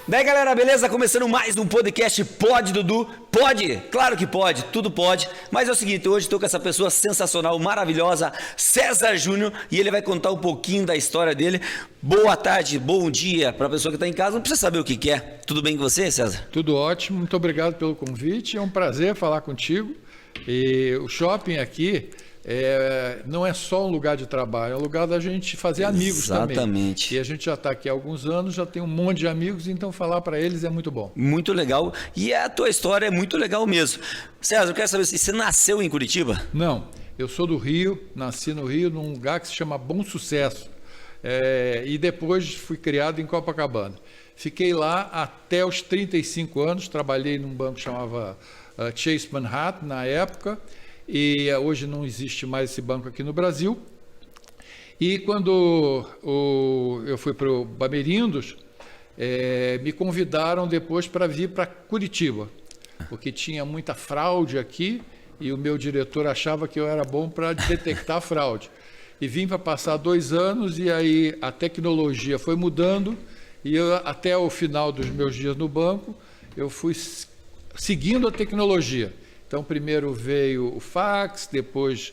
Daí, galera, beleza? Começando mais um podcast. Pode, Dudu? Pode? Claro que pode, tudo pode. Mas é o seguinte, hoje estou com essa pessoa sensacional, maravilhosa, César Júnior, e ele vai contar um pouquinho da história dele. Boa tarde, bom dia para a pessoa que está em casa, não precisa saber o que é. Tudo bem com você, César? Tudo ótimo, muito obrigado pelo convite, é um prazer falar contigo. E o shopping aqui não é só um lugar de trabalho, é um lugar da gente fazer amigos também. Exatamente. E a gente já está aqui há alguns anos, já tem um monte de amigos, então falar para eles é muito bom. Muito legal, e a tua história é muito legal mesmo. César, eu quero saber se você nasceu em Curitiba? Não, eu sou do Rio, nasci no Rio, num lugar que se chama Bom Sucesso, e depois fui criado em Copacabana. Fiquei lá até os 35 anos, trabalhei num banco que chamava Chase Manhattan na época, e hoje não existe mais esse banco aqui no Brasil. E quando eu fui para o Bamerindos, me convidaram depois para vir para Curitiba, porque tinha muita fraude aqui e o meu diretor achava que eu era bom para detectar fraude. E vim para passar 2 anos e aí a tecnologia foi mudando e eu, até o final dos meus dias no banco, eu fui seguindo a tecnologia. Então, primeiro veio o fax, depois,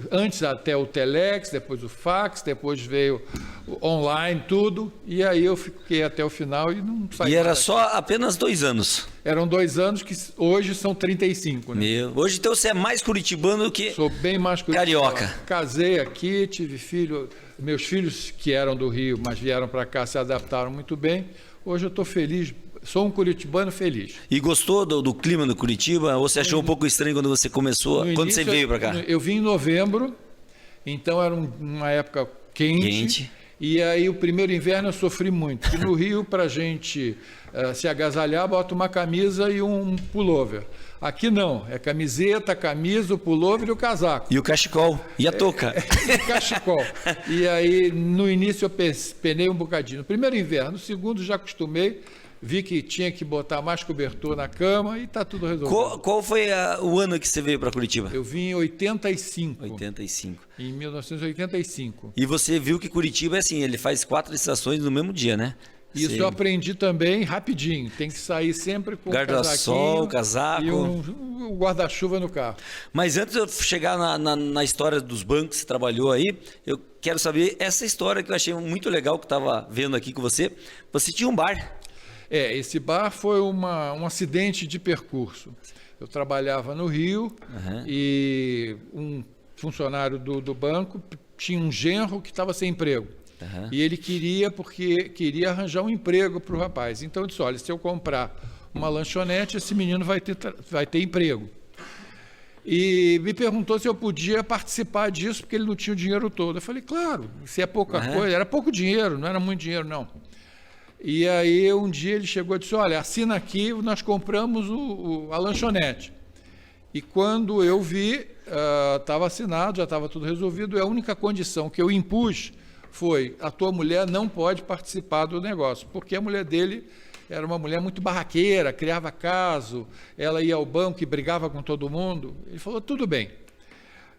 antes até o telex, depois o fax, depois veio o online, tudo, e aí eu fiquei até o final e não saí. E era só apenas 2 anos? Eram 2 anos que hoje são 35, né? Hoje então você é mais curitibano do que Sou bem mais curitibano. Carioca. Casei aqui, tive filho, meus filhos que eram do Rio, mas vieram para cá, se adaptaram muito bem. Hoje eu estou feliz. Sou um curitibano feliz. E gostou do clima do Curitiba? Ou você achou um pouco estranho quando você começou, quando você veio para cá? Eu vim em novembro, então era uma época quente. E aí o primeiro inverno eu sofri muito. E no Rio, para a gente se agasalhar, bota uma camisa e um pullover. Aqui não, é camiseta, camisa, o pullover e o casaco. E o cachecol, e a touca. O cachecol. E aí no início eu penei um bocadinho. No primeiro inverno, no segundo já acostumei. Vi que tinha que botar mais cobertor na cama e está tudo resolvido. Qual foi o ano que você veio para Curitiba? Eu vim em 85. 85. Em 1985. E você viu que Curitiba é assim, ele faz 4 estações no mesmo dia, né? Isso eu aprendi também rapidinho. Tem que sair sempre com guarda-sol, casaco e um guarda-chuva no carro. Mas antes de eu chegar na história dos bancos que você trabalhou aí, eu quero saber essa história que eu achei muito legal, que eu estava vendo aqui com você. Você tinha um bar. Esse bar foi um acidente de percurso. Eu trabalhava no Rio e um funcionário do banco tinha um genro que estava sem emprego. E ele queria arranjar um emprego para o rapaz. Então eu disse, olha, se eu comprar uma lanchonete, esse menino vai ter emprego. E me perguntou se eu podia participar disso, porque ele não tinha o dinheiro todo. Eu falei, claro, se é pouca coisa, era pouco dinheiro, não era muito dinheiro não. E aí um dia ele chegou e disse, olha, assina aqui, nós compramos a lanchonete. E quando eu vi, estava assinado, já estava tudo resolvido, e a única condição que eu impus foi, a tua mulher não pode participar do negócio, porque a mulher dele era uma mulher muito barraqueira, criava caso, ela ia ao banco e brigava com todo mundo. Ele falou, tudo bem.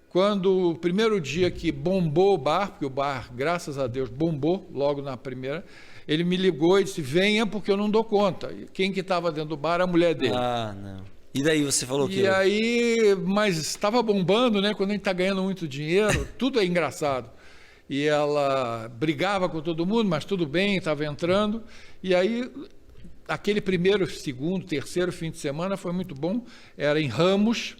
Quando o primeiro dia que bombou o bar, porque o bar, graças a Deus, bombou logo na primeira, ele me ligou e disse, venha porque eu não dou conta. E quem que estava dentro do bar era a mulher dele. Ah, não. E daí você falou que... E aí, mas estava bombando, né? Quando a gente está ganhando muito dinheiro, tudo é engraçado. E ela brigava com todo mundo, mas tudo bem, estava entrando. E aí, aquele primeiro, segundo, terceiro fim de semana foi muito bom. Era em Ramos,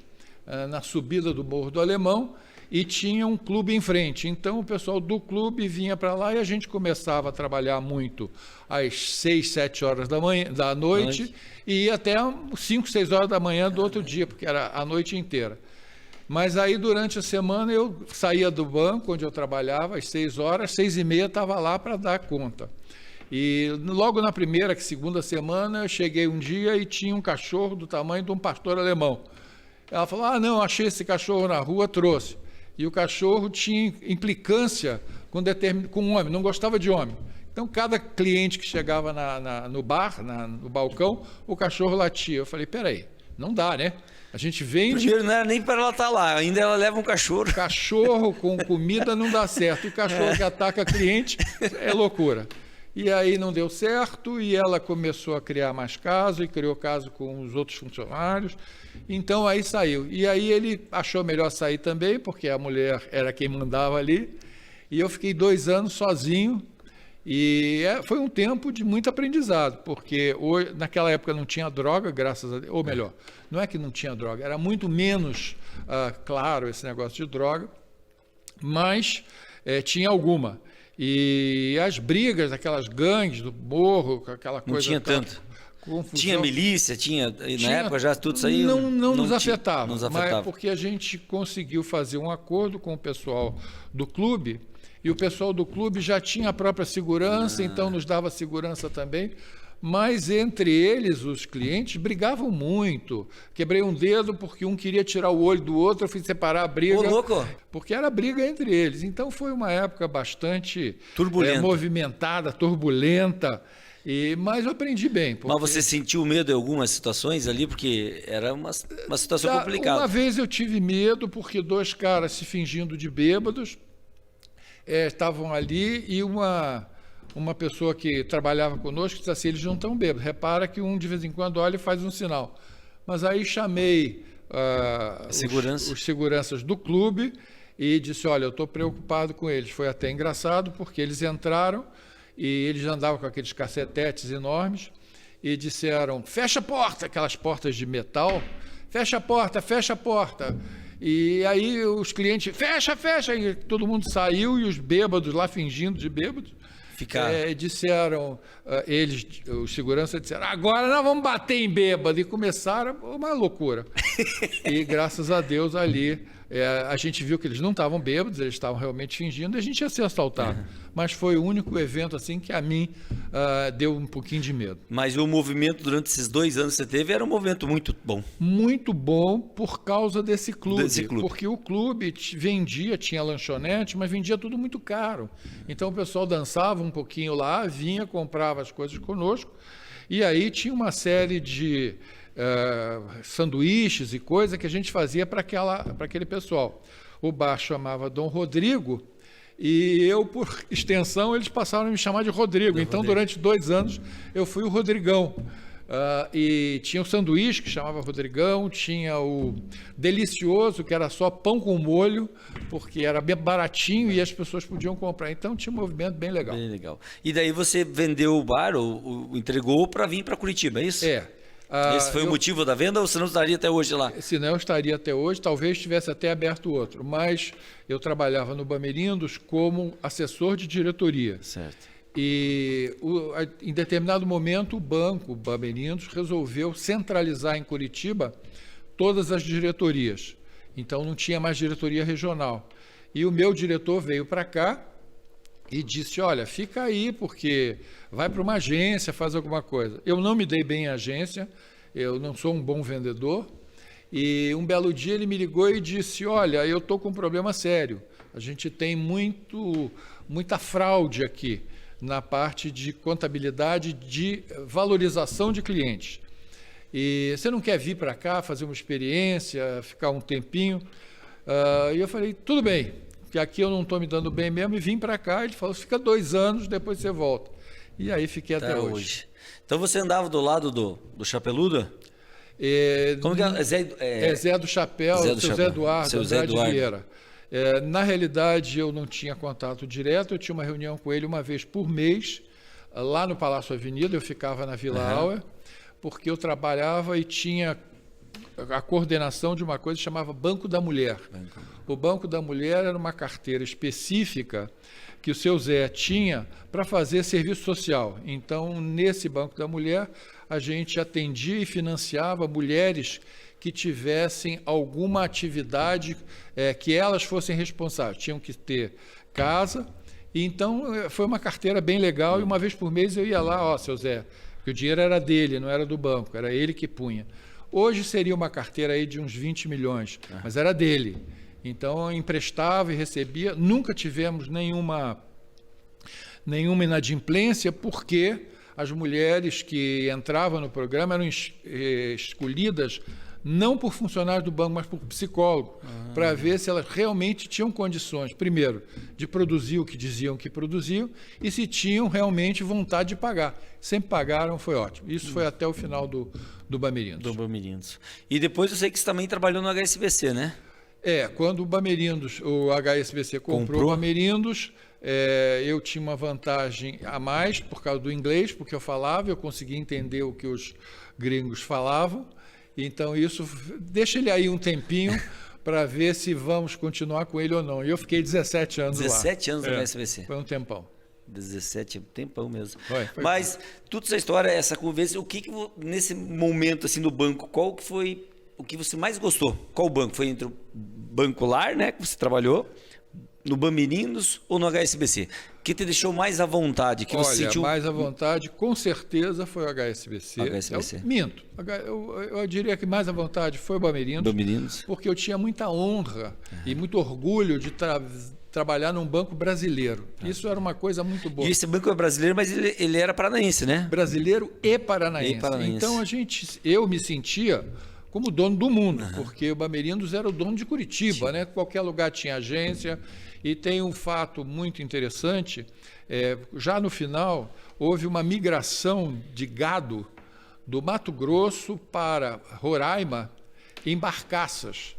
na subida do Morro do Alemão, e tinha um clube em frente. Então o pessoal do clube vinha para lá e a gente começava a trabalhar muito às 6, 7 horas da noite e ia até 5, 6 horas da manhã do outro dia, porque era a noite inteira. Mas aí durante a semana eu saía do banco onde eu trabalhava às 6 horas, 6h30 estava lá para dar conta. E logo na primeira, segunda semana, eu cheguei um dia e tinha um cachorro do tamanho de um pastor alemão. Ela falou, não, achei esse cachorro na rua, trouxe. E o cachorro tinha implicância com um homem, não gostava de homem. Então, cada cliente que chegava no bar, no balcão, o cachorro latia. Eu falei, peraí, não dá, né? A gente vende... Primeiro, não era nem para ela estar lá, ainda ela leva um cachorro. Cachorro com comida não dá certo. E cachorro que ataca cliente é loucura. E aí não deu certo e ela começou a criar mais caso e criou caso com os outros funcionários. Então aí saiu. E aí ele achou melhor sair também, porque a mulher era quem mandava ali. E eu fiquei 2 anos sozinho. E foi um tempo de muito aprendizado, porque hoje, naquela época não tinha droga, graças a Deus. Ou melhor, não é que não tinha droga, era muito menos claro esse negócio de droga, mas tinha alguma. E as brigas, aquelas gangues do morro, aquela coisa... Não tinha tanto. Confusão. Tinha milícia, na época já tudo isso aí? Não nos afetava, nos afetava. Mas porque a gente conseguiu fazer um acordo com o pessoal do clube, e o pessoal do clube já tinha a própria segurança, então nos dava segurança também. Mas entre eles, os clientes, brigavam muito. Quebrei um dedo porque um queria tirar o olho do outro, eu fui separar a briga. Ô, louco! Porque era briga entre eles. Então foi uma época bastante movimentada, turbulenta. Mas eu aprendi bem. Mas você sentiu medo em algumas situações ali? Porque era uma situação complicada. Uma vez eu tive medo porque 2 caras se fingindo de bêbados estavam ali e uma pessoa que trabalhava conosco disse assim, eles não estão bêbados. Repara que um de vez em quando olha e faz um sinal. Mas aí chamei os seguranças do clube e disse, olha, eu estou preocupado com eles. Foi até engraçado porque eles entraram e eles andavam com aqueles cacetetes enormes e disseram, fecha a porta, aquelas portas de metal, fecha a porta, fecha a porta. E aí os clientes, fecha, fecha, e todo mundo saiu e os bêbados lá fingindo de bêbados, disseram, os seguranças disseram, agora nós vamos bater em bêbado, e começaram uma loucura. E graças a Deus ali, a gente viu que eles não estavam bêbados, eles estavam realmente fingindo, e a gente ia ser assaltado. Mas foi o único evento assim que a mim deu um pouquinho de medo. Mas o movimento durante esses 2 anos que você teve era um movimento muito bom. Muito bom por causa desse clube. Porque o clube vendia, tinha lanchonete, mas vendia tudo muito caro. Então o pessoal dançava um pouquinho lá, vinha, comprava as coisas conosco, e aí tinha uma série de sanduíches e coisa que a gente fazia para aquele pessoal. O bar chamava Dom Rodrigo, e eu, por extensão, eles passaram a me chamar de Rodrigo. Então, durante 2 anos, eu fui o Rodrigão. E tinha o sanduíche, que chamava Rodrigão, tinha o delicioso, que era só pão com molho, porque era bem baratinho e as pessoas podiam comprar. Então, tinha um movimento bem legal. Bem legal. E daí você vendeu o bar, ou entregou para vir para Curitiba, é isso? Esse foi o motivo da venda ou você não estaria até hoje lá? Senão eu estaria até hoje, talvez tivesse até aberto outro. Mas eu trabalhava no Bamerindos como assessor de diretoria. Certo. E em determinado momento o banco Bamerindos resolveu centralizar em Curitiba todas as diretorias. Então não tinha mais diretoria regional. E o meu diretor veio para cá e disse, olha, fica aí, porque vai para uma agência, faz alguma coisa. Eu não me dei bem em agência, eu não sou um bom vendedor, e um belo dia ele me ligou e disse, olha, eu estou com um problema sério, a gente tem muita fraude aqui na parte de contabilidade de valorização de clientes. E você não quer vir para cá, fazer uma experiência, ficar um tempinho? E eu falei, tudo bem, que aqui eu não estou me dando bem mesmo, e vim para cá. Ele falou, fica 2 anos, depois você volta. E aí fiquei até hoje. Então você andava do lado do Chapeludo? Como que é? Zé do Chapéu, seu Zé Eduardo, Andrade Vieira. Na realidade, eu não tinha contato direto, eu tinha uma reunião com ele uma vez por mês, lá no Palácio Avenida, eu ficava na Vila Auer, porque eu trabalhava e tinha a coordenação de uma coisa que chamava Banco da Mulher. O Banco da Mulher era uma carteira específica que o seu Zé tinha para fazer serviço social. Então, nesse Banco da Mulher, a gente atendia e financiava mulheres que tivessem alguma atividade que elas fossem responsáveis. Tinham que ter casa. E então, foi uma carteira bem legal. E uma vez por mês eu ia lá, seu Zé, porque o dinheiro era dele, não era do banco, era ele que punha. Hoje seria uma carteira aí de uns 20 milhões, mas era dele. Então, eu emprestava e recebia. Nunca tivemos nenhuma inadimplência, porque as mulheres que entravam no programa eram escolhidas não por funcionários do banco, mas por psicólogo, para ver se elas realmente tinham condições, primeiro, de produzir o que diziam que produziam e se tinham realmente vontade de pagar. Sempre pagaram, foi ótimo. Isso foi até o final do Bamerindos. Do Bamerindos. E depois eu sei que você também trabalhou no HSBC, né? Quando o Bamerindos, o HSBC comprou o Bamerindos, eu tinha uma vantagem a mais por causa do inglês, porque eu falava, eu conseguia entender o que os gringos falavam. Então isso deixa ele aí um tempinho para ver se vamos continuar com ele ou não. E eu fiquei 17 anos 17 lá. anos no HSBC. Foi um tempão. 17, tempão mesmo. Foi Mas toda essa história, essa conversa, o que nesse momento assim do banco, qual que foi o que você mais gostou? Qual banco? Foi entre o Banco Lar, né, que você trabalhou, no Bamerindos ou no HSBC? O que te deixou mais à vontade? Que você sentiu mais à vontade, com certeza, foi o HSBC. Minto. Eu diria que mais à vontade foi o Bamerindos, porque eu tinha muita honra e muito orgulho de trabalhar num banco brasileiro. Isso era uma coisa muito boa. E esse banco é brasileiro, mas ele era paranaense, né? Brasileiro e paranaense. Então eu me sentia como dono do mundo, porque o Bamerindos era o dono de Curitiba, né? Qualquer lugar tinha agência. E tem um fato muito interessante, já no final houve uma migração de gado do Mato Grosso para Roraima em barcaças.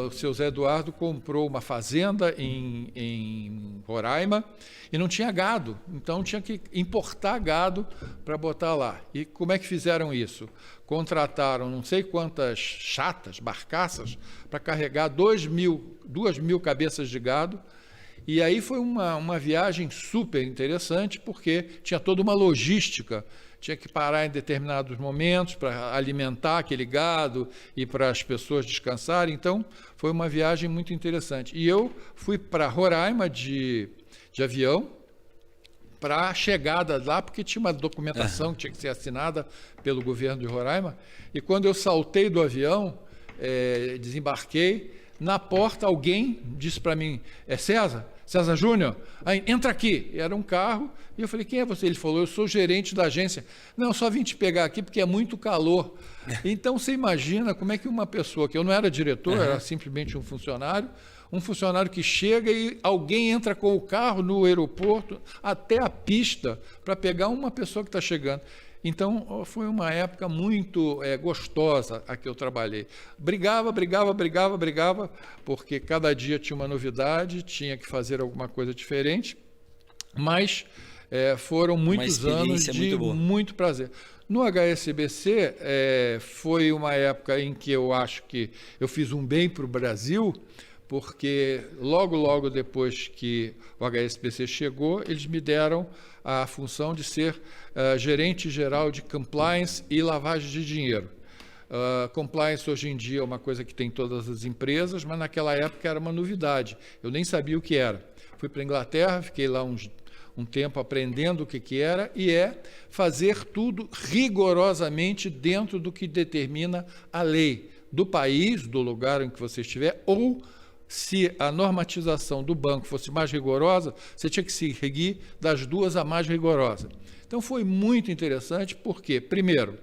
O seu Zé Eduardo comprou uma fazenda em Roraima e não tinha gado, então tinha que importar gado para botar lá. E como é que fizeram isso? Contrataram não sei quantas chatas, barcaças, para carregar 2.000 cabeças de gado. E aí foi uma viagem super interessante, porque tinha toda uma logística. Tinha que parar em determinados momentos para alimentar aquele gado e para as pessoas descansarem. Então, foi uma viagem muito interessante. E eu fui para Roraima de avião, para a chegada lá, porque tinha uma documentação que tinha que ser assinada pelo governo de Roraima. E quando eu saltei do avião, desembarquei, na porta alguém disse para mim, César Júnior, entra aqui. Era um carro, e eu falei, quem é você? Ele falou, eu sou gerente da agência. Não, só vim te pegar aqui porque é muito calor. Então, você imagina como é que uma pessoa, que eu não era diretor, era simplesmente um funcionário que chega e alguém entra com o carro no aeroporto até a pista para pegar uma pessoa que está chegando. Então, foi uma época muito gostosa a que eu trabalhei. Brigava, porque cada dia tinha uma novidade, tinha que fazer alguma coisa diferente, mas foram muitos anos de muito prazer. No HSBC, foi uma época em que eu acho que eu fiz um bem para o Brasil, porque logo depois que o HSBC chegou, eles me deram a função de ser gerente geral de compliance e lavagem de dinheiro. Compliance hoje em dia é uma coisa que tem todas as empresas, mas naquela época era uma novidade. Eu nem sabia o que era. Fui para a Inglaterra, fiquei lá um tempo aprendendo o que era, e fazer tudo rigorosamente dentro do que determina a lei do país, do lugar em que você estiver, ou se a normatização do banco fosse mais rigorosa, você tinha que se seguir das duas a mais rigorosa. Então foi muito interessante porque, primeiro,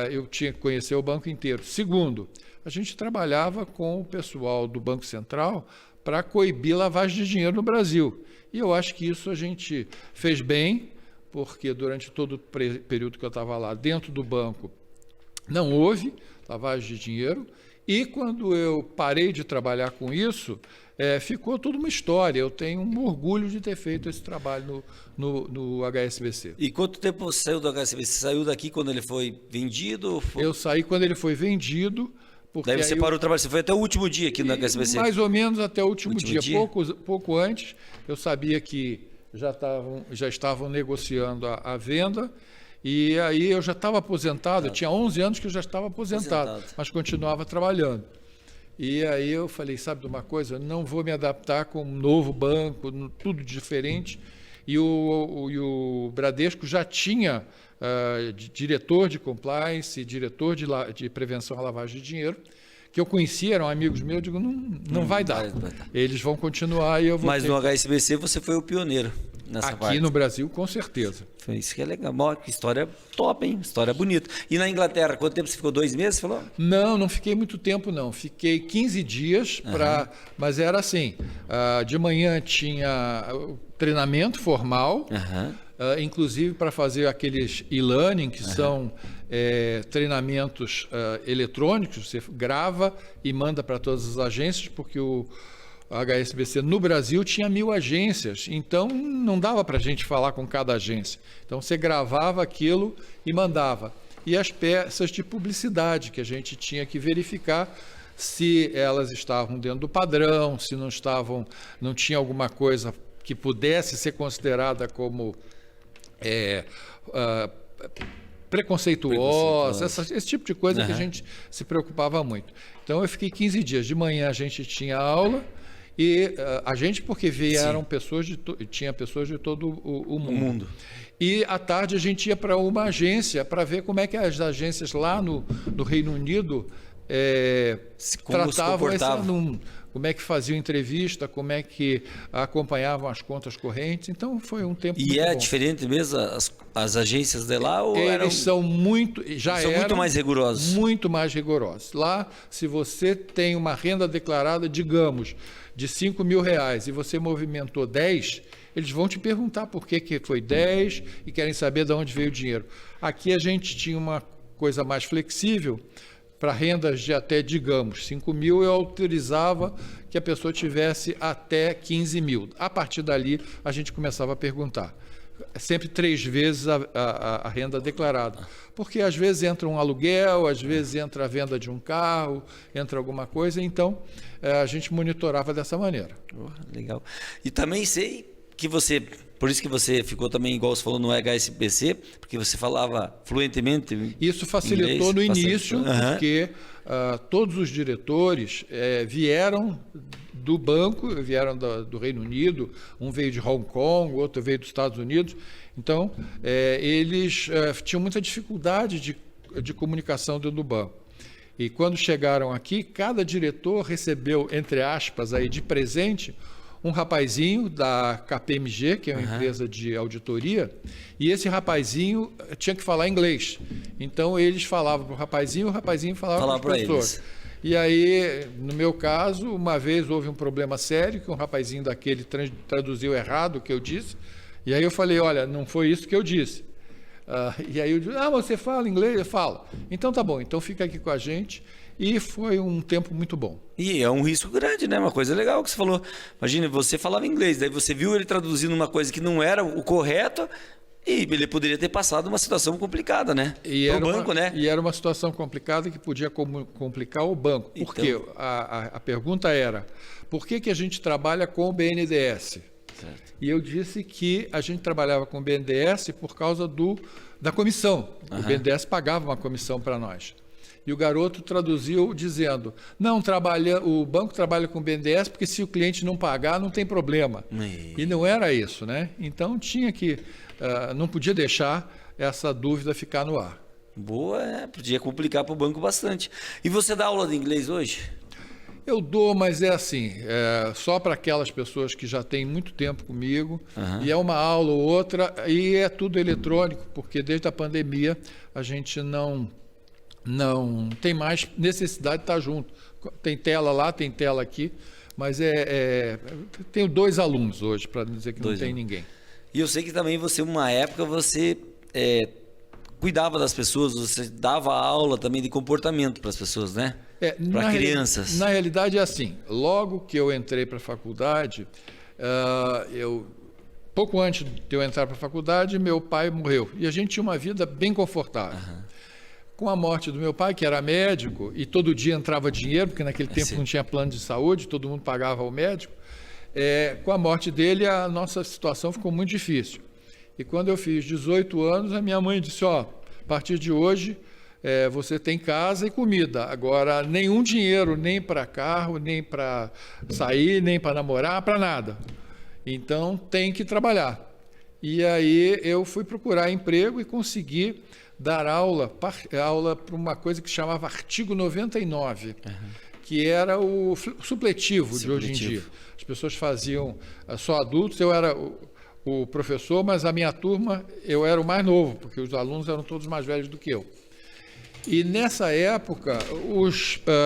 eu tinha que conhecer o banco inteiro. Segundo, a gente trabalhava com o pessoal do Banco Central para coibir lavagem de dinheiro no Brasil. E eu acho que isso a gente fez bem, porque durante todo o período que eu estava lá dentro do banco, não houve lavagem de dinheiro. E quando eu parei de trabalhar com isso, ficou toda uma história. Eu tenho um orgulho de ter feito esse trabalho no HSBC. E quanto tempo você saiu do HSBC? Você saiu daqui quando ele foi vendido? Eu saí quando ele foi vendido. Daí você parou o trabalho, você foi até o último dia aqui no HSBC? Mais ou menos até o último dia. Pouco antes, eu sabia que já estavam negociando a venda. E aí eu já estava aposentado, eu tinha 11 anos que eu já estava aposentado, mas continuava trabalhando. E aí eu falei, sabe de uma coisa, não vou me adaptar com um novo banco, tudo diferente. E o Bradesco já tinha diretor de compliance, diretor de prevenção à lavagem de dinheiro, que eu conhecia, eram amigos meus, eu digo, não vai dar. Eles vão continuar e eu vou Mas no HSBC você foi o pioneiro. nessa Aqui parte. no Brasil, com certeza. Foi isso que é legal. Ó, que história top, hein? História bonita. E na Inglaterra, quanto tempo você ficou? 2 meses, você falou? Não fiquei muito tempo, não. Fiquei 15 dias, mas era assim, de manhã tinha o treinamento formal, inclusive para fazer aqueles e-learning, que são treinamentos eletrônicos, você grava e manda para todas as agências, porque o HSBC no Brasil tinha 1000 agências, então não dava para a gente falar com cada agência. Então você gravava aquilo e mandava. E as peças de publicidade, que a gente tinha que verificar se elas estavam dentro do padrão, se não estavam, não tinha alguma coisa que pudesse ser considerada como preconceituosa, esse tipo de coisa que a gente se preocupava muito. Então eu fiquei 15 dias. De manhã a gente tinha aula e a gente, porque vieram pessoas tinha pessoas de todo o mundo. E à tarde a gente ia para uma agência para ver como é que as agências lá no Reino Unido tratavam esse aluno, como é que faziam entrevista, como é que acompanhavam as contas correntes. Então foi um tempo muito bom. Diferente mesmo as agências de lá? Ou eles são muito mais rigorosos? Muito mais rigorosos. Lá, se você tem uma renda declarada, digamos, de R$5.000 e você movimentou 10, eles vão te perguntar por que foi 10 e querem saber de onde veio o dinheiro. Aqui a gente tinha uma coisa mais flexível. Para rendas de até, digamos, 5.000, eu autorizava que a pessoa tivesse até 15.000. A partir dali, a gente começava a perguntar. Sempre 3 vezes a renda declarada. Porque às vezes entra um aluguel, às vezes entra a venda de um carro, entra alguma coisa, então a gente monitorava dessa maneira. Legal. E também sei que por isso que você ficou também, igual você falou, no HSBC, porque você falava fluentemente. Isso facilitou no início, porque todos os diretores vieram do banco, vieram do Reino Unido, um veio de Hong Kong, outro veio dos Estados Unidos. Então, eles tinham muita dificuldade de comunicação dentro do banco. E quando chegaram aqui, cada diretor recebeu, entre aspas, aí, de presente, um rapazinho da KPMG, que é uma empresa de auditoria, e esse rapazinho tinha que falar inglês. Então, eles falavam para o rapazinho falava para o professor. E aí, no meu caso, uma vez houve um problema sério, que um rapazinho daquele traduziu errado o que eu disse, e aí eu falei, olha, não foi isso que eu disse. E aí eu disse, você fala inglês? Eu falo. Então tá bom, então fica aqui com a gente. E foi um tempo muito bom. E é um risco grande, né? Uma coisa legal que você falou. Imagina, você falava inglês, daí você viu ele traduzindo uma coisa que não era o correto e ele poderia ter passado uma situação complicada, né? Para o banco, né? E era uma situação complicada que podia complicar o banco. Por quê? A pergunta era, por que a gente trabalha com o BNDES? Certo. E eu disse que a gente trabalhava com o BNDES por causa da comissão. O BNDES pagava uma comissão para nós. E o garoto traduziu dizendo, não, o banco trabalha com o BNDES porque se o cliente não pagar, não tem problema. E não era isso, né? Então tinha que, não podia deixar essa dúvida ficar no ar. Boa, podia complicar para o banco bastante. E você dá aula de inglês hoje? Eu dou, mas é assim, só para aquelas pessoas que já têm muito tempo comigo, e é uma aula ou outra, e é tudo eletrônico, porque desde a pandemia a gente não tem mais necessidade de estar junto. Tem tela lá, tem tela aqui, mas tenho 2 alunos hoje, para dizer que não tem ninguém. E eu sei que também uma época você cuidava das pessoas, você dava aula também de comportamento para as pessoas, né? Para crianças. Na realidade é assim, logo que eu entrei para a faculdade, pouco antes de eu entrar para a faculdade, meu pai morreu. E a gente tinha uma vida bem confortável. Com a morte do meu pai, que era médico, e todo dia entrava dinheiro, porque naquele tempo não tinha plano de saúde, todo mundo pagava ao médico, com a morte dele, a nossa situação ficou muito difícil. E quando eu fiz 18 anos, a minha mãe disse, a partir de hoje, você tem casa e comida, agora nenhum dinheiro, nem para carro, nem para sair, nem para namorar, para nada. Então, tem que trabalhar. E aí eu fui procurar emprego e consegui dar aula para uma coisa que se chamava artigo 99, que era o supletivo de hoje em dia. As pessoas faziam só adultos, eu era o professor, mas a minha turma, eu era o mais novo, porque os alunos eram todos mais velhos do que eu. E nessa época,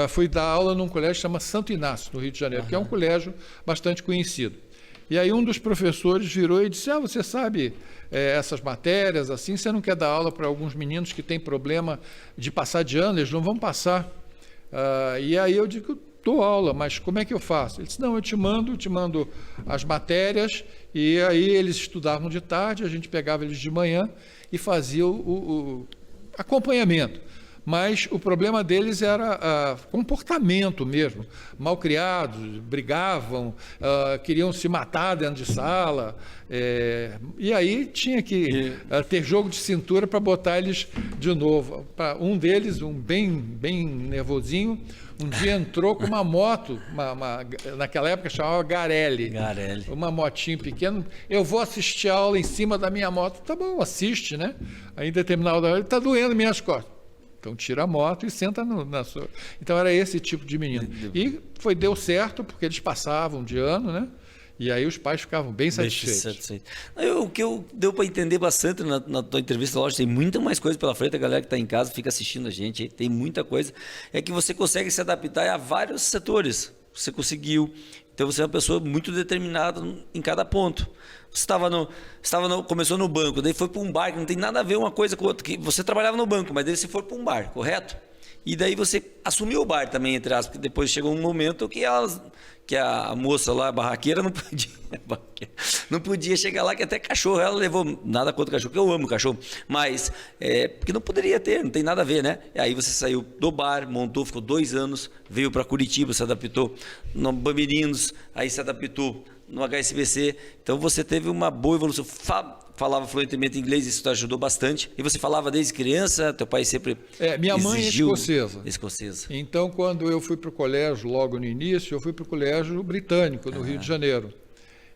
fui dar aula num colégio que chama Santo Inácio, no Rio de Janeiro, que é um colégio bastante conhecido. E aí um dos professores virou e disse, você sabe essas matérias, assim, você não quer dar aula para alguns meninos que têm problema de passar de ano, eles não vão passar. E aí eu digo, dou aula, mas como é que eu faço? Ele disse, não, eu te mando as matérias, e aí eles estudavam de tarde, a gente pegava eles de manhã e fazia o acompanhamento. Mas o problema deles era comportamento mesmo, malcriados, brigavam, queriam se matar dentro de sala, e aí tinha que ter jogo de cintura para botar eles de novo. Um deles, bem nervosinho, um dia entrou com uma moto, naquela época chamava Garelli, uma motinha pequena, eu vou assistir a aula em cima da minha moto. Tá bom, assiste, né? Aí em determinada hora, está doendo minhas costas. Então tira a moto e senta na sua... Então era esse tipo de menino. E deu certo, porque eles passavam de ano, né? E aí os pais ficavam bem satisfeitos. O que deu para entender bastante na tua entrevista, lógico, tem muita mais coisa pela frente, a galera que está em casa fica assistindo a gente, aí, tem muita coisa, é que você consegue se adaptar a vários setores, você conseguiu, então você é uma pessoa muito determinada em cada ponto. Você começou no banco, daí foi para um bar, que não tem nada a ver uma coisa com outra, que você trabalhava no banco, mas daí você foi para um bar, correto? E daí você assumiu o bar também, entre aspas, porque depois chegou um momento que a moça lá, a barraqueira, não podia chegar lá, que até cachorro, ela levou, nada contra o cachorro, porque eu amo cachorro, mas porque não poderia ter, não tem nada a ver, né? E aí você saiu do bar, montou, ficou 2 anos, veio para Curitiba, se adaptou no Bamirinos, aí se adaptou no HSBC, então você teve uma boa evolução, falava fluentemente inglês, isso te ajudou bastante, e você falava desde criança, teu pai sempre minha mãe é escocesa. Então, quando eu fui para o colégio, logo no início, eu fui para o colégio britânico, no Rio de Janeiro.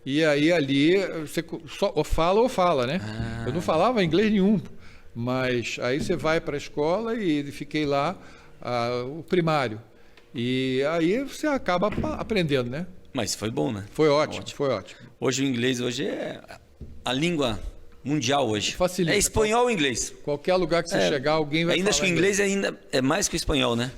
E aí, ali, você só fala, né? Eu não falava inglês nenhum, mas aí você vai para a escola e fiquei lá, o primário. E aí você acaba aprendendo, né? Mas foi bom, né? Foi ótimo. Hoje o inglês é a língua mundial hoje. Facilita. É espanhol ou inglês? Qualquer lugar que você chegar, alguém vai falar. Ainda acho que o inglês ainda é mais que o espanhol, né?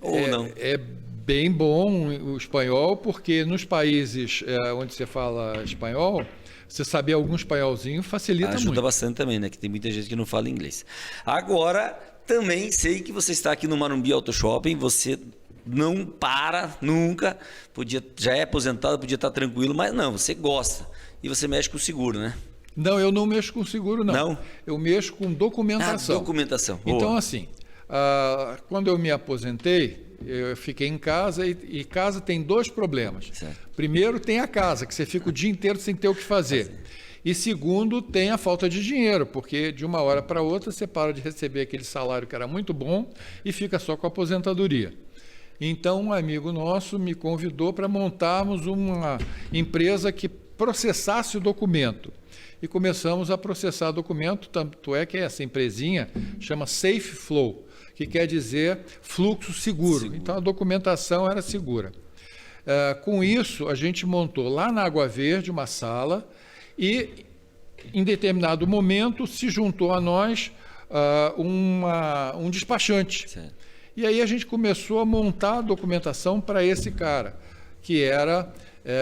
Ou não? É bem bom o espanhol, porque nos países onde você fala espanhol, você saber algum espanholzinho facilita muito. Ajuda bastante também, né? Que tem muita gente que não fala inglês. Agora, também sei que você está aqui no Morumbi Auto Shopping, você não para nunca, já é aposentado, podia estar tranquilo, mas não, você gosta e você mexe com o seguro, né? Não, eu não mexo com seguro, não. Não? Eu mexo com documentação. Documentação. Então, assim, quando eu me aposentei, eu fiquei em casa e casa tem 2 problemas. Certo. Primeiro, tem a casa, que você fica o dia inteiro sem ter o que fazer. E segundo, tem a falta de dinheiro, porque de uma hora para outra você para de receber aquele salário que era muito bom e fica só com a aposentadoria. Então, um amigo nosso me convidou para montarmos uma empresa que processasse o documento. E começamos a processar documento, tanto é que essa empresinha chama Safe Flow, que quer dizer fluxo seguro. Então, a documentação era segura. Com isso, a gente montou lá na Água Verde uma sala e, em determinado momento, se juntou a nós um despachante. Certo. E aí a gente começou a montar a documentação para esse cara, que era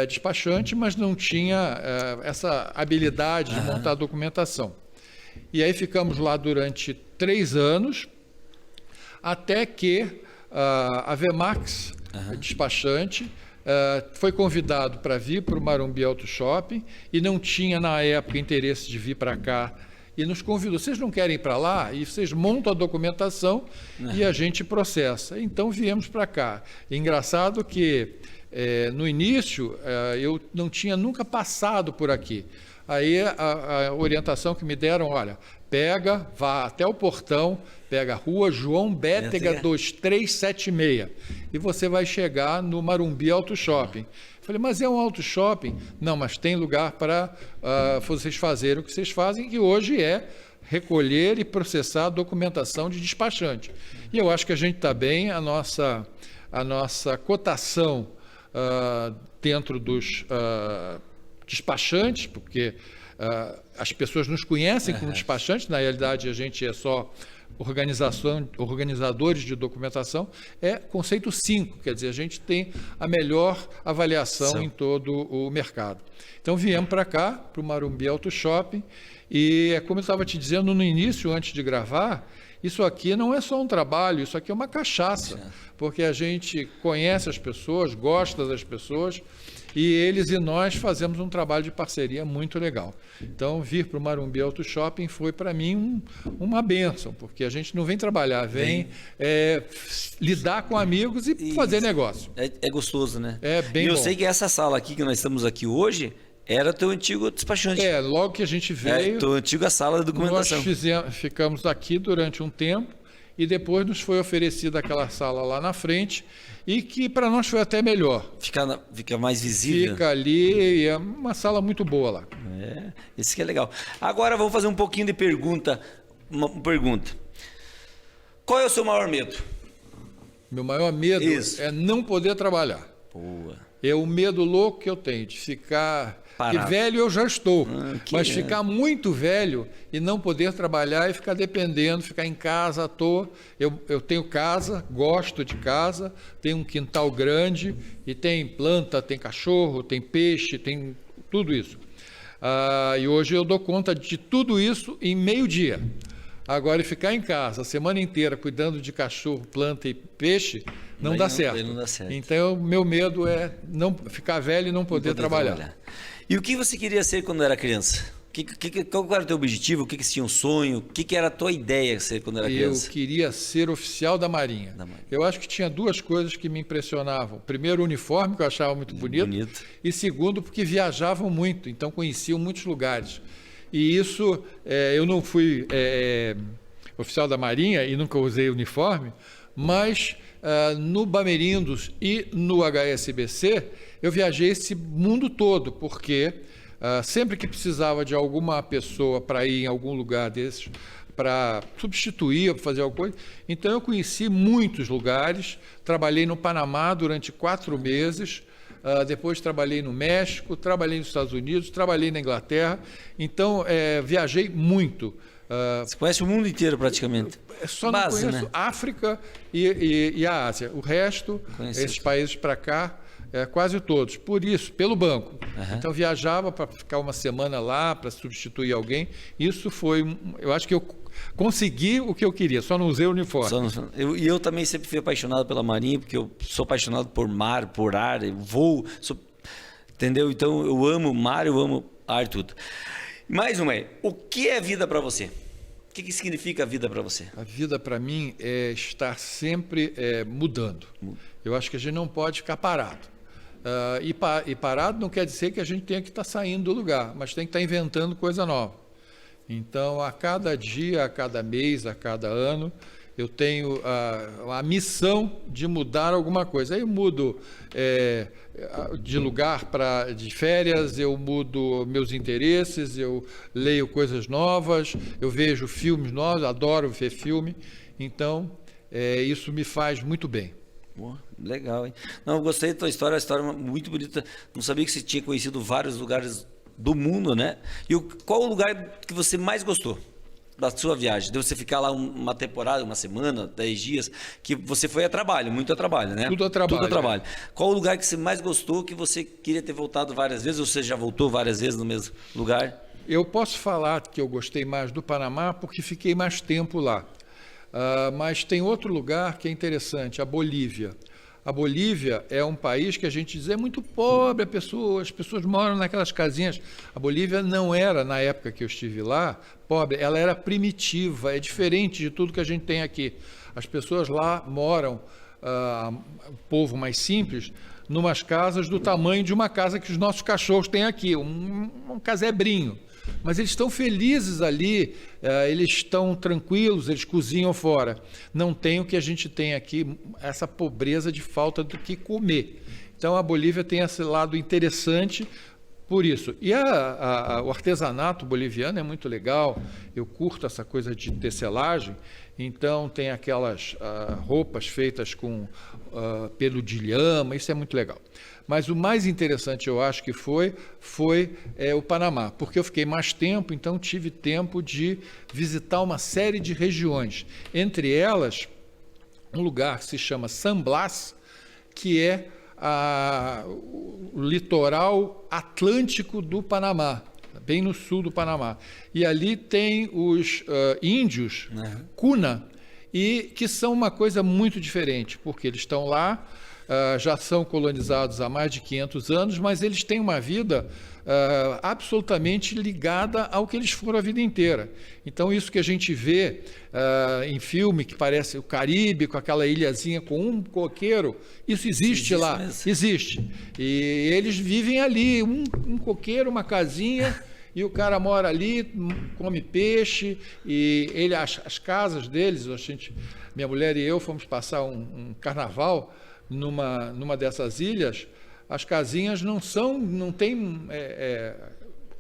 despachante, mas não tinha essa habilidade de montar a documentação. E aí ficamos lá durante 3 anos, até que a Vemax, despachante, foi convidado para vir para o Morumbi Auto Shopping e não tinha, na época, interesse de vir para cá. E nos convidou, vocês não querem ir para lá? E vocês montam a documentação e a gente processa. Então viemos para cá. Engraçado que no início eu não tinha nunca passado por aqui. Aí a orientação que me deram, olha, vá até o portão, pega a rua João Bétega 2376 e você vai chegar no Morumbi Auto Shopping. Falei, mas é um auto shopping? Não, mas tem lugar para vocês fazerem o que vocês fazem, que hoje é recolher e processar a documentação de despachante. E eu acho que a gente está bem, a nossa cotação dentro dos despachantes, porque as pessoas nos conhecem como despachantes, na realidade a gente é só organizadores de documentação, é conceito 5, quer dizer, a gente tem a melhor avaliação em todo o mercado. Então viemos para cá, para o Morumbi Auto Shopping, e como eu estava te dizendo no início, antes de gravar, isso aqui não é só um trabalho, isso aqui é uma cachaça, porque a gente conhece as pessoas, gosta das pessoas, e eles e nós fazemos um trabalho de parceria muito legal. Então, vir para o Morumbi Auto Shopping foi, para mim, uma bênção, porque a gente não vem trabalhar, vem lidar com amigos e fazer negócio. É gostoso, né? É bem bom. E eu bom. sei que essa sala aqui, que nós estamos aqui hoje, era teu antigo despachante. Logo que a gente veio... tua antiga sala de documentação. Nós ficamos aqui durante um tempo, e depois nos foi oferecida aquela sala lá na frente, e que para nós foi até melhor. Fica mais visível. Fica ali, e é uma sala muito boa lá. Isso que é legal. Agora vamos fazer um pouquinho de pergunta. Uma pergunta. Qual é o seu maior medo? Meu maior medo é não poder trabalhar. Boa. É o medo louco que eu tenho de ficar... Parado. Porque velho eu já estou, mas ficar muito velho e não poder trabalhar e ficar dependendo, ficar em casa à toa. Eu tenho casa, gosto de casa, tenho um quintal grande e tem planta, tem cachorro, tem peixe, tem tudo isso. E hoje eu dou conta de tudo isso em meio-dia. Agora, ficar em casa a semana inteira cuidando de cachorro, planta e peixe, não dá certo. Não dá certo. Então, meu medo é não ficar velho e não poder trabalhar. E o que você queria ser quando era criança? Qual era o teu objetivo? O que você tinha um sonho? O que era a tua ideia ser quando era criança? Eu queria ser oficial da Marinha. Eu acho que tinha duas coisas que me impressionavam. Primeiro, o uniforme, que eu achava muito bonito. E segundo, porque viajavam muito, então conheciam muitos lugares. E isso, eu não fui oficial da Marinha e nunca usei uniforme, mas no Bamerindos e no HSBC, eu viajei esse mundo todo, porque sempre que precisava de alguma pessoa para ir em algum lugar desses, para substituir, para fazer alguma coisa, então eu conheci muitos lugares, trabalhei no Panamá durante 4 meses, depois trabalhei no México, trabalhei nos Estados Unidos, trabalhei na Inglaterra, então viajei muito. Você conhece o mundo inteiro praticamente. Só não conheço África e a Ásia. O resto, esses países para cá, quase todos. Por isso, pelo banco. Então viajava para ficar uma semana lá, para substituir alguém. Isso foi, eu acho que eu consegui o que eu queria, só não usei o uniforme. Eu também sempre fui apaixonado pela Marinha, porque eu sou apaixonado por mar, por ar, voo, entendeu? Então eu amo mar, eu amo ar, tudo. Mais uma aí, o que é vida para você? O que significa a vida para você? A vida para mim é estar sempre mudando. Eu acho que a gente não pode ficar parado. E parado não quer dizer que a gente tenha que estar saindo do lugar, mas tem que estar inventando coisa nova. Então, a cada dia, a cada mês, a cada ano, eu tenho a missão de mudar alguma coisa. Aí eu mudo de lugar de férias, eu mudo meus interesses, eu leio coisas novas, eu vejo filmes novos, adoro ver filme. Então, isso me faz muito bem. Legal, hein? Não, eu gostei da tua história, a história é muito bonita. Não sabia que você tinha conhecido vários lugares do mundo, né? E qual o lugar que você mais gostou da sua viagem? De você ficar lá uma temporada, uma semana, 10 dias, que você foi a trabalho, muito a trabalho, né? Tudo a trabalho. Tudo a trabalho. Qual o lugar que você mais gostou, que você queria ter voltado várias vezes, ou você já voltou várias vezes no mesmo lugar? Eu posso falar que eu gostei mais do Panamá porque fiquei mais tempo lá. Mas tem outro lugar que é interessante, a Bolívia. A Bolívia é um país que a gente diz é muito pobre, as pessoas moram naquelas casinhas. A Bolívia não era, na época que eu estive lá, pobre, ela era primitiva, é diferente de tudo que a gente tem aqui. As pessoas lá moram, o povo mais simples, numas casas do tamanho de uma casa que os nossos cachorros têm aqui, um casebrinho. Mas eles estão felizes ali, eles estão tranquilos, eles cozinham fora. Não tem o que a gente tem aqui, essa pobreza de falta do que comer. Então a Bolívia tem esse lado interessante por isso. E o artesanato boliviano é muito legal, eu curto essa coisa de tecelagem, então tem aquelas roupas feitas com pelo de lhama, isso é muito legal. Mas o mais interessante, eu acho que foi o Panamá, porque eu fiquei mais tempo, então tive tempo de visitar uma série de regiões. Entre elas, um lugar que se chama San Blas, que é o litoral atlântico do Panamá, bem no sul do Panamá. E ali tem os índios, Cuna, e que são uma coisa muito diferente, porque eles estão lá, já são colonizados há mais de 500 anos, mas eles têm uma vida absolutamente ligada ao que eles foram a vida inteira. Então, isso que a gente vê em filme, que parece o Caribe, com aquela ilhazinha com um coqueiro, isso existe lá, existe. E eles vivem ali, um coqueiro, uma casinha, e o cara mora ali, come peixe, e as casas deles, minha mulher e eu fomos passar um carnaval numa dessas ilhas. As casinhas não tem...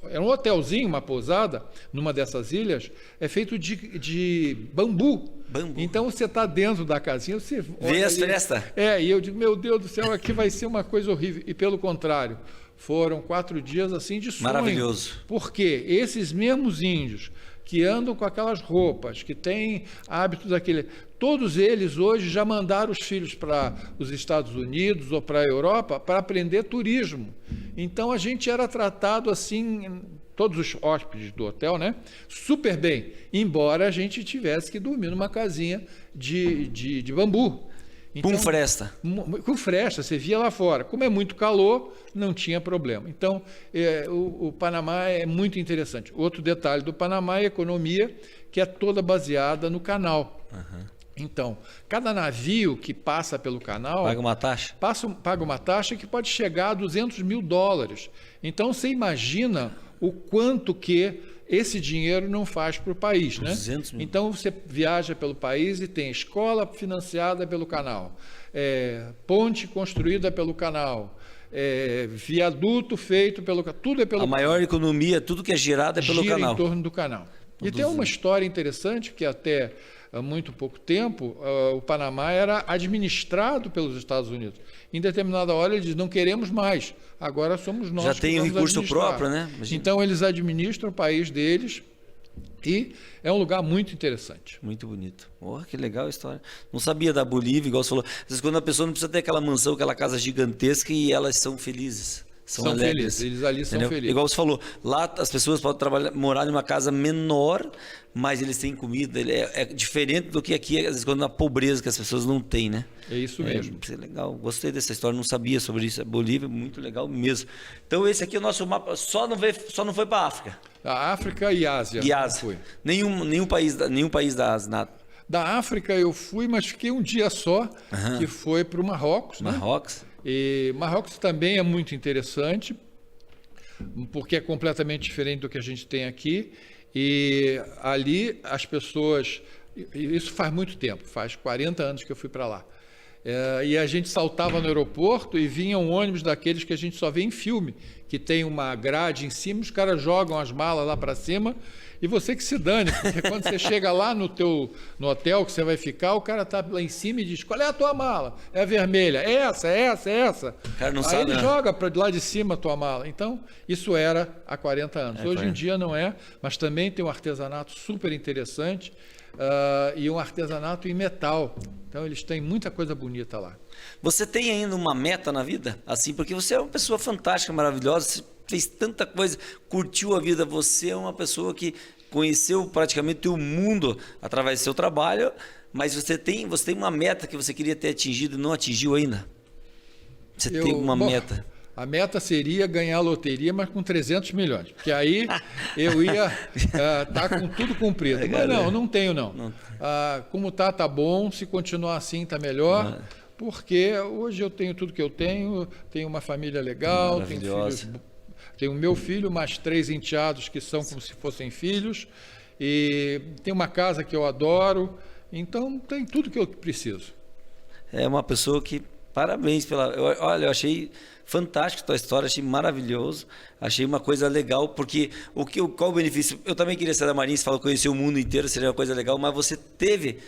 É um hotelzinho, uma pousada, numa dessas ilhas, é feito de bambu. Então, você está dentro da casinha, você vê as festas. E eu digo, meu Deus do céu, aqui vai ser uma coisa horrível. E, pelo contrário, foram 4 dias assim de sonho. Maravilhoso. Porque esses mesmos índios que andam com aquelas roupas, que têm hábitos daquele... Todos eles hoje já mandaram os filhos para os Estados Unidos ou para a Europa para aprender turismo. Então, a gente era tratado assim, todos os hóspedes do hotel, né? Super bem, embora a gente tivesse que dormir numa casinha de bambu. Então, com fresta. Com fresta, você via lá fora. Como é muito calor, não tinha problema. Então, o Panamá é muito interessante. Outro detalhe do Panamá é a economia, que é toda baseada no canal. Então, cada navio que passa pelo canal... Paga uma taxa? Paga uma taxa que pode chegar a $200 mil. Então, você imagina o quanto que esse dinheiro não faz para o país, né? 200 mil. Então, você viaja pelo país e tem escola financiada pelo canal, ponte construída pelo canal, viaduto feito pelo canal, tudo é pelo canal. A maior economia, tudo que é gerado é pelo Gira canal. em torno do canal. E tem uma história interessante, que até há muito pouco tempo, o Panamá era administrado pelos Estados Unidos. Em determinada hora, eles dizem, não queremos mais, agora somos nós já que tem o vamos recurso administrar. próprio, né? Imagina. Então, eles administram o país deles e é um lugar muito interessante. Muito bonito. Que legal a história. Não sabia da Bolívia, igual você falou. Às vezes, quando a pessoa não precisa ter aquela mansão, aquela casa gigantesca, e elas são felizes. São felizes, eles ali são felizes. Igual você falou, lá as pessoas podem morar em uma casa menor, mas eles têm comida. É diferente do que aqui, às vezes, quando na pobreza que as pessoas não têm, né? É isso mesmo. É legal. Gostei dessa história, não sabia sobre isso. A Bolívia é muito legal mesmo. Então, esse aqui é o nosso mapa. Só não foi para a África. A África e Ásia. E Ásia. Fui. Nenhum país da Ásia, nada. Da África eu fui, mas fiquei um dia só, que foi para o Marrocos. Marrocos. Né? E Marrocos também é muito interessante, porque é completamente diferente do que a gente tem aqui. E ali as pessoas... Isso faz muito tempo, faz 40 anos que eu fui para lá. E a gente saltava no aeroporto e vinha um ônibus daqueles que a gente só vê em filme, que tem uma grade em cima, os caras jogam as malas lá para cima e você que se dane, porque quando você chega lá no hotel que você vai ficar, o cara tá lá em cima e diz, qual é a tua mala? É a vermelha, essa. O cara não Aí sabe, ele né? joga para lá de cima a tua mala. Então, isso era há 40 anos. Hoje em dia não é, mas também tem um artesanato super interessante, e um artesanato em metal. Então, eles têm muita coisa bonita lá. Você tem ainda uma meta na vida? Assim, porque você é uma pessoa fantástica, maravilhosa, você fez tanta coisa, curtiu a vida, você é uma pessoa que conheceu praticamente o mundo através do seu trabalho, mas você tem uma meta que você queria ter atingido e não atingiu ainda? Você tem uma meta? A meta seria ganhar a loteria, mas com 300 milhões. Porque aí eu ia estar com tudo cumprido. Mas não tenho não. Como tá bom. Se continuar assim, tá melhor. Porque hoje eu tenho tudo que eu tenho uma família legal, tenho filhos, tenho o meu filho, mais 3 enteados que são como se fossem filhos, e tenho uma casa que eu adoro, então tem tudo que eu preciso. É uma pessoa que... Parabéns olha, eu achei fantástico a tua história, achei maravilhoso, achei uma coisa legal, porque qual o benefício? Eu também queria ser da Marinha, você falou que conhecer o mundo inteiro seria uma coisa legal, mas você teve...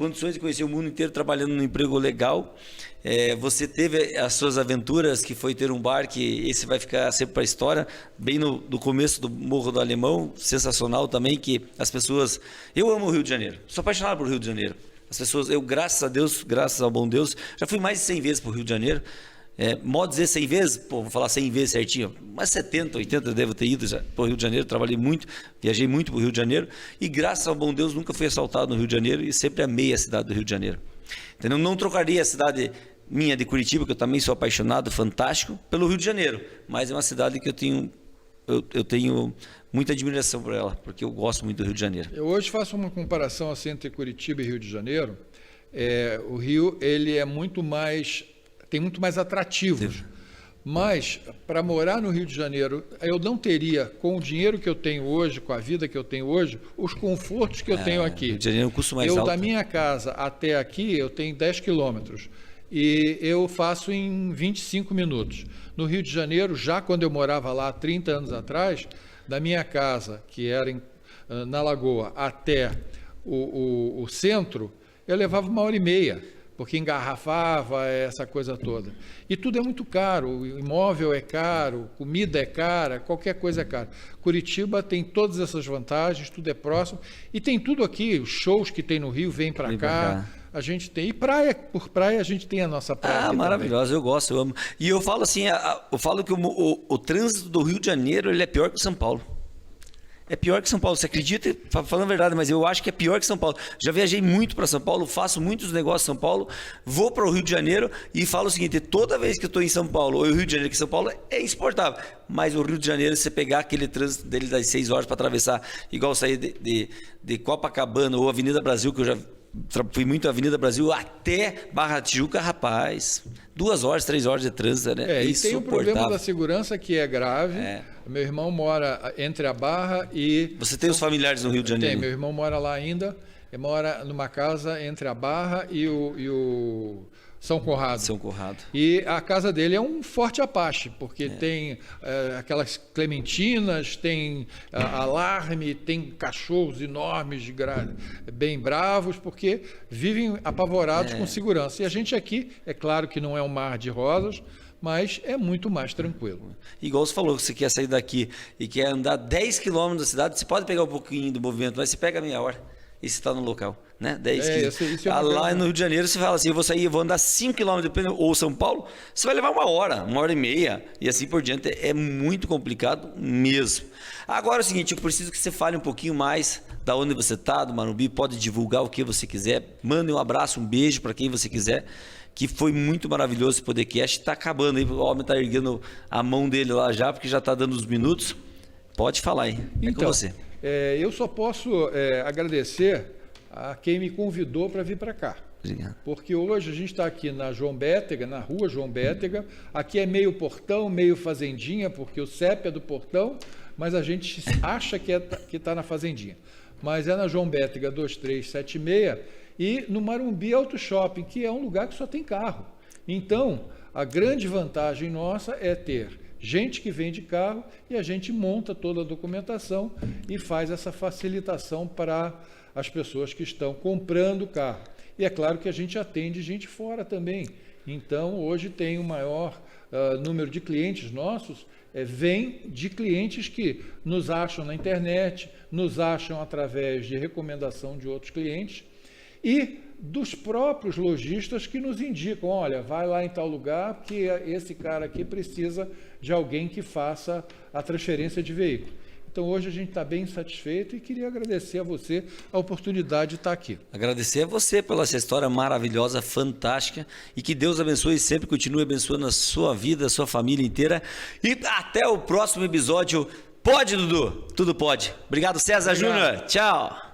condições de conhecer o mundo inteiro trabalhando num emprego legal. Você teve as suas aventuras, que foi ter um bar, que esse vai ficar sempre para a história, bem no começo do Morro do Alemão, sensacional também, que as pessoas... Eu amo o Rio de Janeiro, sou apaixonado por Rio de Janeiro. As pessoas, eu, graças a Deus, graças ao bom Deus, já fui mais de 100 vezes para o Rio de Janeiro. Modo dizer 100 vezes, vou falar 100 vezes certinho, mas 70, 80 eu devo ter ido para o Rio de Janeiro, trabalhei muito, viajei muito para o Rio de Janeiro, e graças ao bom Deus nunca fui assaltado no Rio de Janeiro, e sempre amei a cidade do Rio de Janeiro. Entendeu? Não trocaria a cidade minha de Curitiba, que eu também sou apaixonado, fantástico, pelo Rio de Janeiro, mas é uma cidade que eu tenho muita admiração por ela, porque eu gosto muito do Rio de Janeiro. Eu hoje faço uma comparação assim, entre Curitiba e Rio de Janeiro. O Rio, ele é muito mais, tem muito mais atrativos, mas para morar no Rio de Janeiro, eu não teria, com o dinheiro que eu tenho hoje, com a vida que eu tenho hoje, os confortos que eu tenho aqui. Rio de Janeiro é um custo mais alto. Da minha casa até aqui, eu tenho 10 quilômetros. E eu faço em 25 minutos. No Rio de Janeiro, já quando eu morava lá 30 anos atrás, da minha casa, que era na Lagoa, até o centro, eu levava 1h30, porque engarrafava, essa coisa toda. E tudo é muito caro, o imóvel é caro, comida é cara, qualquer coisa é cara. Curitiba tem todas essas vantagens, tudo é próximo, e tem tudo aqui, os shows que tem no Rio vêm para cá. A gente tem, e praia, por praia a gente tem a nossa praia. Maravilhosa, eu gosto, eu amo. E eu falo assim, eu falo que o trânsito do Rio de Janeiro, ele é pior que o São Paulo. É pior que São Paulo, você acredita? Falando a verdade, mas eu acho que é pior que São Paulo. Já viajei muito para São Paulo, faço muitos negócios em São Paulo, vou para o Rio de Janeiro e falo o seguinte, toda vez que eu estou em São Paulo, ou o Rio de Janeiro, que São Paulo é insuportável, mas o Rio de Janeiro, você pegar aquele trânsito dele das 6 horas para atravessar, igual sair de Copacabana ou Avenida Brasil, que eu já fui muito Avenida Brasil até Barra da Tijuca, rapaz, 2 horas, 3 horas de trânsito, né? E tem o problema da segurança que é grave. Meu irmão mora entre a Barra e... Você tem os familiares no Rio de Janeiro? Tem, meu irmão mora lá ainda, ele mora numa casa entre a Barra e o São Conrado. São Conrado. E a casa dele é um forte Apache, porque tem aquelas clementinas, tem alarme, tem cachorros enormes, bem bravos, porque vivem apavorados com segurança. E a gente aqui, é claro que não é um mar de rosas, mas é muito mais tranquilo. Igual você falou, que você quer sair daqui e quer andar 10 quilômetros da cidade, você pode pegar um pouquinho do movimento, mas você pega meia hora. E você está no local, né? 10 quilômetros. Lá no Rio de Janeiro, você fala assim, eu vou sair, eu vou andar 5 quilômetros, ou São Paulo, você vai levar 1h30, e assim por diante. É muito complicado mesmo. Agora é o seguinte, eu preciso que você fale um pouquinho mais da onde você está, do Morumbi, pode divulgar o que você quiser, mande um abraço, um beijo para quem você quiser, que foi muito maravilhoso esse podcast. Está acabando aí, o homem está erguendo a mão dele lá já, porque já está dando os minutos. Pode falar aí, com você. Eu só posso agradecer a quem me convidou para vir para cá. Obrigado. Porque hoje a gente está aqui na João Bétega, na rua João Bétega. Aqui é meio portão, meio fazendinha, porque o CEP é do portão, mas a gente acha que está na fazendinha. Mas é na João Bétega 2376 e no Morumbi Auto Shopping, que é um lugar que só tem carro. Então, a grande vantagem nossa é ter gente que vende carro e a gente monta toda a documentação e faz essa facilitação para as pessoas que estão comprando carro. E é claro que a gente atende gente fora também. Então, hoje tem o maior número de clientes nossos, vem de clientes que nos acham na internet, nos acham através de recomendação de outros clientes e dos próprios lojistas que nos indicam, olha, vai lá em tal lugar, porque esse cara aqui precisa de alguém que faça a transferência de veículo. Então, hoje a gente está bem satisfeito e queria agradecer a você a oportunidade de estar aqui. Agradecer a você pela essa história maravilhosa, fantástica, e que Deus abençoe e sempre continue abençoando a sua vida, a sua família inteira. E até o próximo episódio. Pode, Dudu? Tudo pode. Obrigado, César Júnior. Tchau.